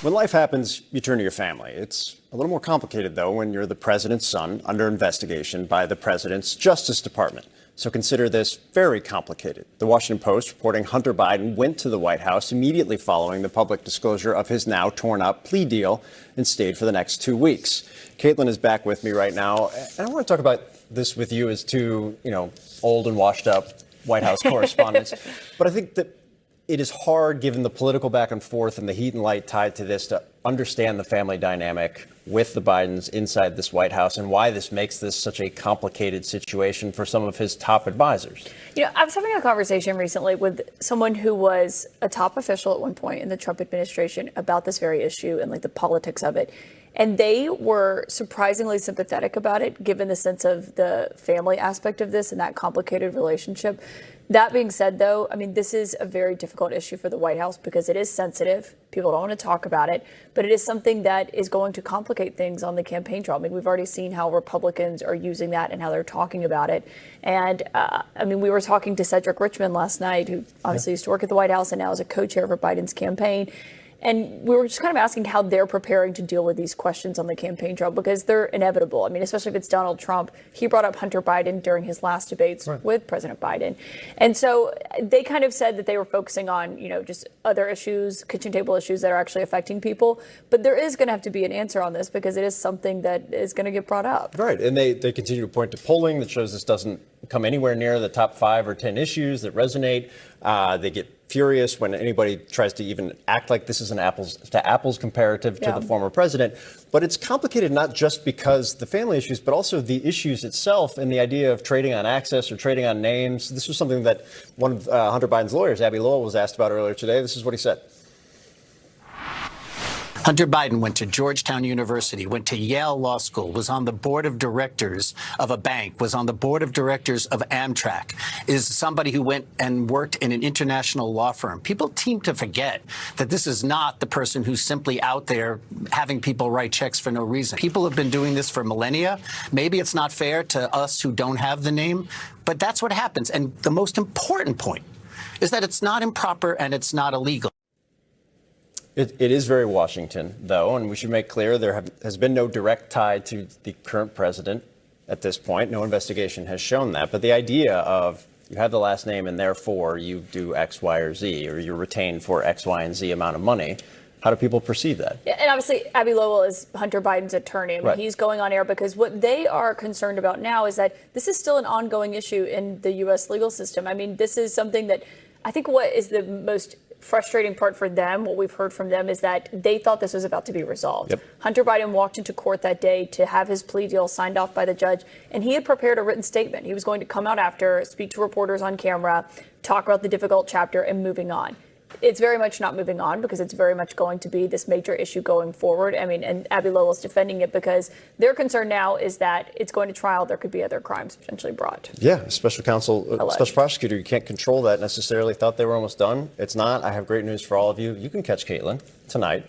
When life happens, you turn to your family. It's a little more complicated, though, when you're the president's son under investigation by the president's Justice Department. So consider this very complicated. The Washington Post reporting Hunter Biden went to the White House immediately following the public disclosure of his now torn-up plea deal and stayed for the next 2 weeks. Caitlin is back with me right now, and I want to talk about this with you as two, old and washed-up White House correspondents. But I think that it is hard, given the political back and forth and the heat and light tied to this, to understand the family dynamic with the Bidens inside this White House and why this makes this such a complicated situation for some of his top advisors. I was having a conversation recently with someone who was a top official at one point in the Trump administration about this very issue and the politics of it. And they were surprisingly sympathetic about it, given the sense of the family aspect of this and that complicated relationship. That being said, though, this is a very difficult issue for the White House because it is sensitive. People don't want to talk about it, but it is something that is going to complicate things on the campaign trail. We've already seen how Republicans are using that and how they're talking about it. And we were talking to Cedric Richmond last night, who obviously used to work at the White House and now is a co-chair for Biden's campaign. And we were just kind of asking how they're preparing to deal with these questions on the campaign trail because they're inevitable. Especially if it's Donald Trump. He brought up Hunter Biden during his last debates with President Biden. And so they kind of said that they were focusing on, just other issues, kitchen table issues that are actually affecting people. But there is going to have to be an answer on this because it is something that is going to get brought up. Right. And they continue to point to polling that shows this doesn't come anywhere near the top 5 or 10 issues that resonate. They get furious when anybody tries to even act like this is an apples to apples comparative to the former president. But it's complicated not just because the family issues, but also the issues itself and the idea of trading on access or trading on names. This was something that one of Hunter Biden's lawyers, Abby Lowell, was asked about earlier today. This is what he said. Hunter Biden went to Georgetown University, went to Yale Law School, was on the board of directors of a bank, was on the board of directors of Amtrak, is somebody who went and worked in an international law firm. People seem to forget that this is not the person who's simply out there having people write checks for no reason. People have been doing this for millennia. Maybe it's not fair to us who don't have the name, but that's what happens. And the most important point is that it's not improper and it's not illegal. It is very Washington, though, and we should make clear there has been no direct tie to the current president at this point. No investigation has shown that. But the idea of you have the last name and therefore you do X, Y, or Z, or you're retained for X, Y, and Z amount of money, how do people perceive that? Yeah, and obviously, Abby Lowell is Hunter Biden's attorney. He's going on air because what they are concerned about now is that this is still an ongoing issue in the U.S. legal system. This is something that I think what is the most frustrating part for them, what we've heard from them, is that they thought this was about to be resolved. Yep. Hunter Biden walked into court that day to have his plea deal signed off by the judge, and he had prepared a written statement. He was going to come out after, speak to reporters on camera, talk about the difficult chapter, and moving on. It's very much not moving on because it's very much going to be this major issue going forward. And Abby Lowell's defending it because their concern now is that it's going to trial. There could be other crimes potentially brought. Yeah, special counsel, special prosecutor, you can't control that necessarily. Thought they were almost done. It's not. I have great news for all of you. You can catch Caitlin tonight